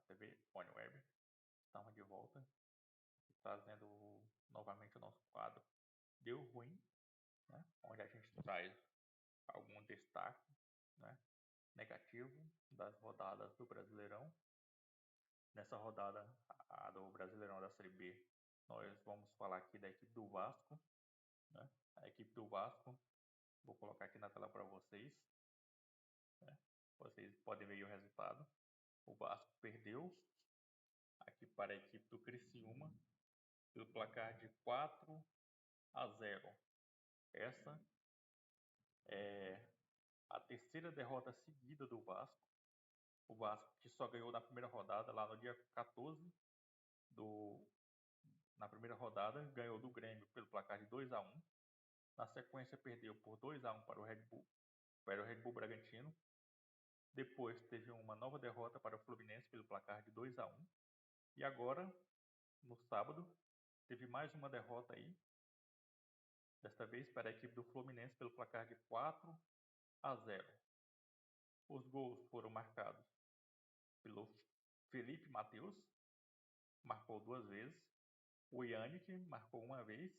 TV OneWeb. Estamos de volta, trazendo novamente o nosso quadro Deu Ruim, né? Onde a gente traz algum destaque, né, negativo das rodadas do Brasileirão. Nessa rodada do Brasileirão da Série B, nós vamos falar aqui da equipe do Vasco, né? A equipe do Vasco, vou colocar aqui na tela para vocês, né? Vocês podem ver o resultado. O Vasco perdeu aqui para a equipe do Criciúma pelo placar de 4-0. Essa é a terceira derrota seguida do Vasco. O Vasco que só ganhou na primeira rodada, lá no dia 14 na primeira rodada, ganhou do Grêmio pelo placar de 2-1. Na sequência perdeu por 2-1 para o Red Bull Bragantino. Depois teve uma nova derrota para o Fluminense pelo placar de 2-1. E agora, no sábado, teve mais uma derrota aí. Desta vez para a equipe do Fluminense pelo placar de 4-0. Os gols foram marcados pelo Felipe Matheus, marcou 2 vezes. O Yannick marcou 1 vez.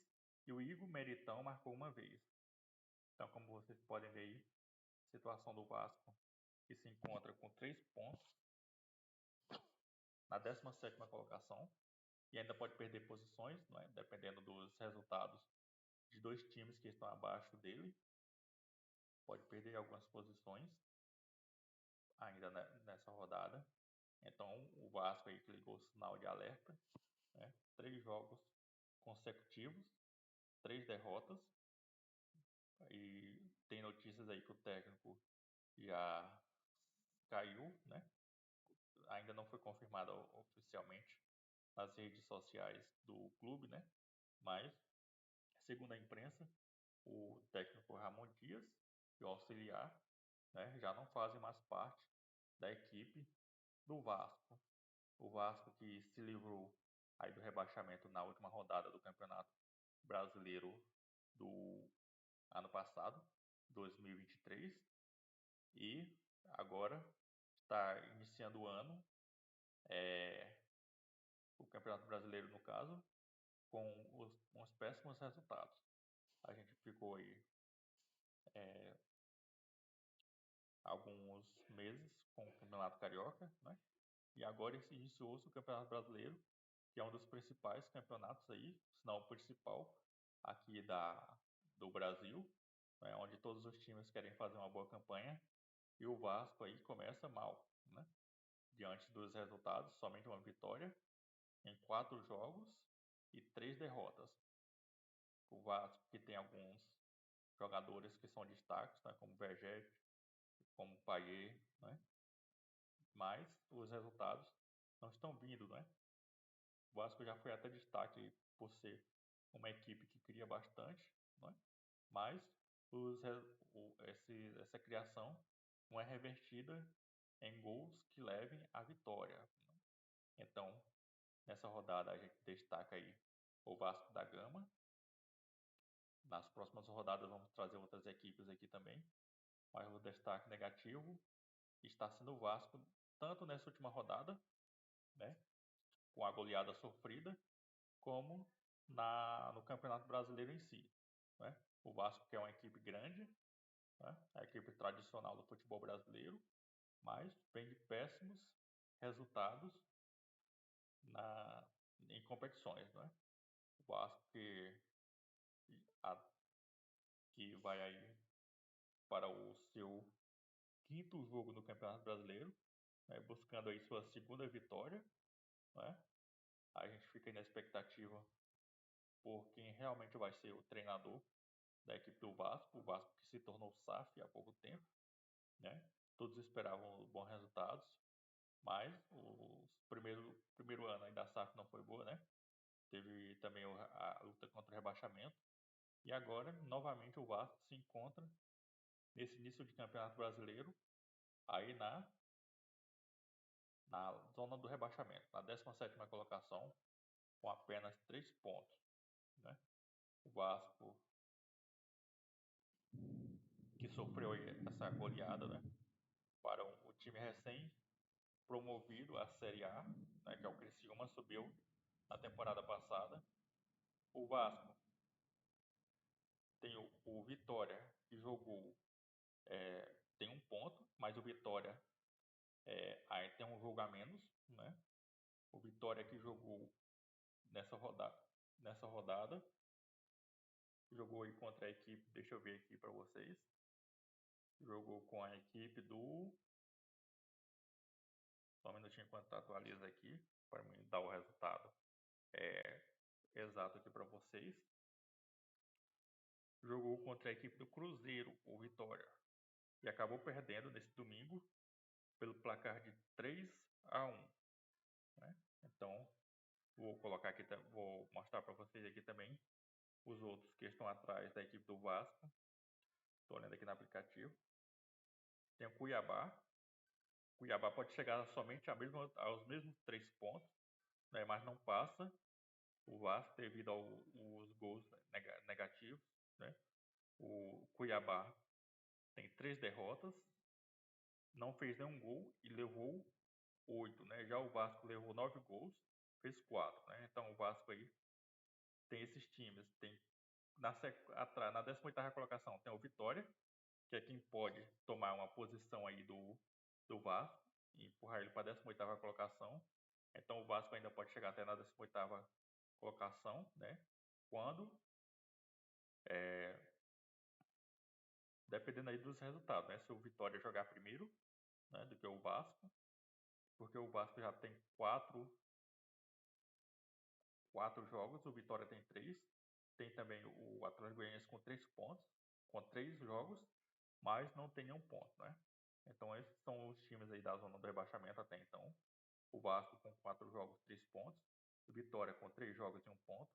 E o Igor Meritão marcou 1 vez. Então, como vocês podem ver aí, a situação do Vasco, que se encontra com 3 pontos na 17ª colocação. E ainda pode perder posições, não é? Dependendo dos resultados de 2 times que estão abaixo dele. Pode perder algumas posições ainda nessa rodada. Então o Vasco aí que ligou o sinal de alerta, né? 3 jogos consecutivos, 3 derrotas. E tem notícias aí que o técnico já caiu, né? Ainda não foi confirmado oficialmente nas redes sociais do clube, né? Mas, segundo a imprensa, o técnico Ramon Dias e o auxiliar, né, já não fazem mais parte da equipe do Vasco. O Vasco que se livrou aí do rebaixamento na última rodada do Campeonato Brasileiro do ano passado, 2023, e agora está iniciando o ano, o Campeonato Brasileiro no caso, com uns péssimos resultados. A gente ficou aí alguns meses com o Campeonato Carioca, né? E agora iniciou-se o Campeonato Brasileiro, que é um dos principais campeonatos aí, se não o principal aqui do Brasil, né? Onde todos os times querem fazer uma boa campanha, e o Vasco aí começa mal, né? Diante dos resultados, somente uma vitória em 4 jogos e 3 derrotas. O Vasco que tem alguns jogadores que são destaques, né? Como Vergete, como Payet, né? Mas os resultados não estão vindo, né? O Vasco já foi até destaque por ser uma equipe que cria bastante, né? Mas essa criação não é revertida em gols que levem à vitória, né? Então, nessa rodada a gente destaca aí o Vasco da Gama. Nas próximas rodadas vamos trazer outras equipes aqui também, mas o destaque negativo está sendo o Vasco, tanto nessa última rodada, né, com a goleada sofrida, como no Campeonato Brasileiro em si, né? O Vasco que é uma equipe grande, né, a equipe tradicional do futebol brasileiro, mas vem de péssimos resultados em competições, né? O Vasco que vai aí para o seu 5º jogo no Campeonato Brasileiro, né, buscando aí sua 2ª vitória, né? A gente fica aí na expectativa por quem realmente vai ser o treinador da equipe do Vasco, o Vasco que se tornou SAF há pouco tempo, né? Todos esperavam bons resultados, mas o primeiro ano aí da SAF não foi boa, né? Teve também a luta contra o rebaixamento, e agora novamente o Vasco se encontra nesse início de Campeonato Brasileiro aí na zona do rebaixamento, na 17ª colocação, com apenas 3 pontos, né? O Vasco que sofreu essa goleada, né, para o time recém promovido à Série A, né, que é o Criciúma, subiu na temporada passada. O Vasco tem o Vitória, que jogou, tem 1 ponto, mas o Vitória aí tem um jogo a menos, né? O Vitória que jogou nessa rodada jogou aí contra a equipe, deixa eu ver aqui para vocês, jogou com a equipe do, só um minutinho enquanto atualiza aqui para mim dar o resultado exato aqui para vocês. Jogou contra a equipe do Cruzeiro, o Vitória, e acabou perdendo nesse domingo pelo placar de 3-1, né? Então vou colocar aqui, vou mostrar para vocês aqui também os outros que estão atrás da equipe do Vasco. Estou olhando aqui no aplicativo. Tem o Cuiabá. Cuiabá pode chegar somente aos mesmos 3 pontos, né, mas não passa o Vasco devido aos gols negativos, né? O Cuiabá tem 3 derrotas, não fez nenhum gol e levou 8, né? Já o Vasco levou 9 gols, fez 4, né? Então o Vasco aí tem esses times, tem na 18ª colocação tem o Vitória, que é quem pode tomar uma posição aí do Vasco e empurrar ele para a 18ª colocação. Então o Vasco ainda pode chegar até na 18ª colocação, né? Quando dependendo aí dos resultados, né? Se o Vitória jogar primeiro, né, do que o Vasco, porque o Vasco já tem 4 jogos, o Vitória tem 3. Tem também o Atlético Goianiense com 3 pontos, com 3 jogos, mas não tem nenhum ponto, né? Então esses são os times aí da zona do rebaixamento até então. O Vasco com 4 jogos, 3 pontos. O Vitória com 3 jogos e 1 ponto.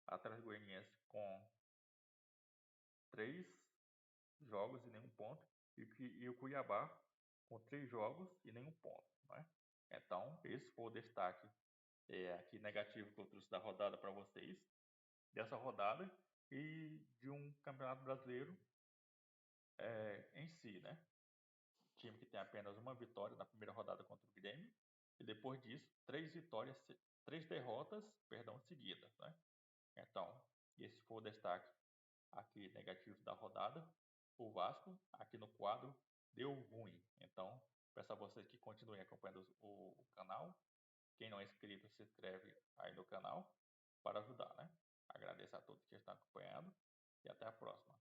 Atlético Goianiense com 3 jogos e nenhum ponto. E o Cuiabá com 3 jogos e nenhum ponto, né? Então esse foi o destaque aqui negativo que eu trouxe da rodada para vocês, dessa rodada e de um campeonato brasileiro em si, né? Time que tem apenas uma vitória na primeira rodada contra o Grêmio e depois disso 3 derrotas, perdão, seguidas, né? Então esse foi o destaque aqui negativo da rodada. O Vasco aqui no quadro deu ruim, então peço a vocês que continuem acompanhando o canal. Quem não é inscrito, se inscreve aí no canal para ajudar, né? Agradeço a todos que estão acompanhando e até a próxima.